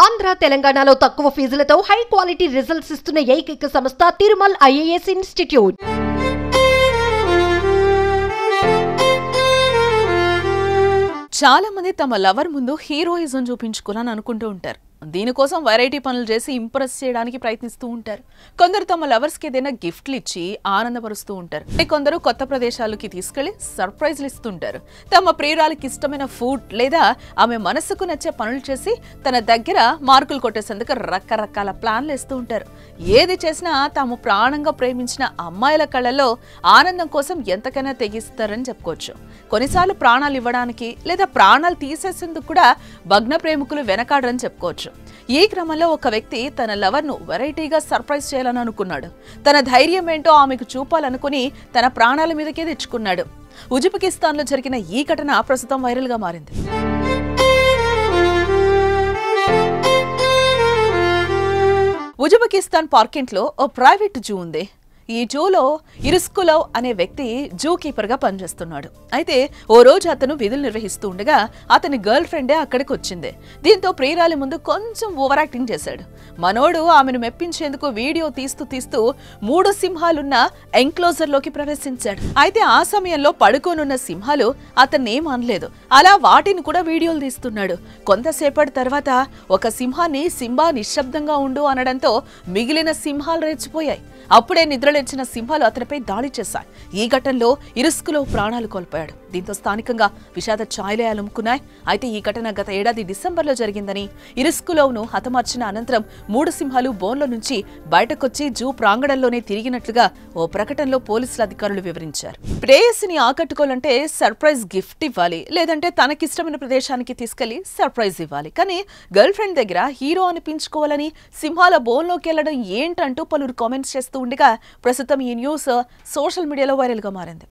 ఆంధ్ర తెలంగాణలో తక్కువ ఫీజులతో high quality results ఇస్తున్న ఏకైక సంస్థ తిరుమల్ ఐఏఎస్ ఇన్స్టిట్యూట్. చాలా మంది తమ లవర్ ముందు హీరోయిజం చూపించుకోవాలని అనుకుంటూ ఉంటారు. దీనికోసం వెరైటీ పనులు చేసి ఇంప్రెస్ చేయడానికి ప్రయత్నిస్తూ ఉంటారు. కొందరు తమ లవర్స్కి ఏదైనా గిఫ్ట్లు ఇచ్చి ఆనందపరుస్తూ ఉంటారు. కొందరు కొత్త ప్రదేశాలకి తీసుకెళ్లి సర్ప్రైజ్లు ఇస్తుంటారు. తమ ప్రియురాలికి ఇష్టమైన ఫుడ్ లేదా ఆమె మనసుకు నచ్చే పనులు చేసి తన దగ్గర మార్కులు కొట్టేసేందుకు రకరకాల ప్లాన్లు వేస్తూ ఉంటారు. ఏది చేసినా తాము ప్రాణంగా ప్రేమించిన అమ్మాయిల కళ్ళల్లో ఆనందం కోసం ఎంతకైనా తెగిస్తారని చెప్పుకోవచ్చు. కొన్నిసార్లు ప్రాణాలు ఇవ్వడానికి లేదా ప్రాణాలు తీసేసేందుకు కూడా భగ్న ప్రేమికులు వెనకాడరని చెప్పుకోవచ్చు. ఈ క్రమంలో ఒక వ్యక్తి తన లవర్ ను వెరైటీగా సర్ప్రైజ్ చేయాలని అనుకున్నాడు. తన ధైర్యం ఏంటో ఆమెకు చూపాలనుకుని తన ప్రాణాల మీదకే తెచ్చుకున్నాడు. ఉజ్బెకిస్తాన్ లో జరిగిన ఈ ఘటన ప్రస్తుతం వైరల్ గా మారింది. ఉజ్బెకిస్తాన్ పార్కింగ్ లో ఓ ప్రైవేట్ జూ ఉంది. ఈ జూలో ఇరుస్కులోవ్ అనే వ్యక్తి జూ కీపర్ గా పనిచేస్తున్నాడు. అయితే ఓ రోజు అతను విధులు నిర్వహిస్తూ ఉండగా అతని గర్ల్ ఫ్రెండే అక్కడికి వచ్చింది. దీంతో ప్రియురాలి ముందు కొంచెం ఓవర్ యాక్టింగ్ చేశాడు. మనోడు ఆమెను మెప్పించేందుకు వీడియో తీస్తూ 3 సింహాలున్న ఎంక్లోజర్ లోకి ప్రవేశించాడు. అయితే ఆ సమయంలో పడుకోనున్న సింహాలు అతన్ని ఏం అనలేదు. అలా వాటిని కూడా వీడియోలు తీస్తున్నాడు. కొంతసేపటి తర్వాత ఒక సింహాన్ని సింబా నిశ్శబ్దంగా ఉండు అనడంతో మిగిలిన సింహాలు రెచ్చిపోయాయి. అప్పుడే నిద్రలేచిన సింహాలు అతనిపై దాడి చేశాయి. ఈ ఘటనలో ఇరుస్కులోవ్ ప్రాణాలు కోల్పోయాడు. దీంతో స్థానికంగా విషాద ఛాయలు అలుముకున్నాయి. అయితే ఈ ఘటన గత ఏడాది డిసెంబర్లో జరిగిందని, ఇరుస్కులోవ్ ను హతమార్చిన అనంతరం 3 సింహాలు బోన్లో నుంచి బయటకొచ్చి జూ ప్రాంగణంలోనే తిరిగినట్లుగా ఓ ప్రకటనలో పోలీసుల అధికారులు వివరించారు. ప్రేయసిని ఆకట్టుకోవాలంటే సర్ప్రైజ్ గిఫ్ట్ ఇవ్వాలి, లేదంటే తనకిష్టమైన ప్రదేశానికి తీసుకెళ్లి సర్ప్రైజ్ ఇవ్వాలి. కానీ గర్ల్ ఫ్రెండ్ దగ్గర హీరో అనిపించుకోవాలని సింహాల బోన్లోకి వెళ్లడం ఏంటంటూ పలువురు కామెంట్స్ చేస్తూ ఉండగా ప్రస్తుతం ఈ న్యూస్ సోషల్ మీడియాలో వైరల్ గా మారింది.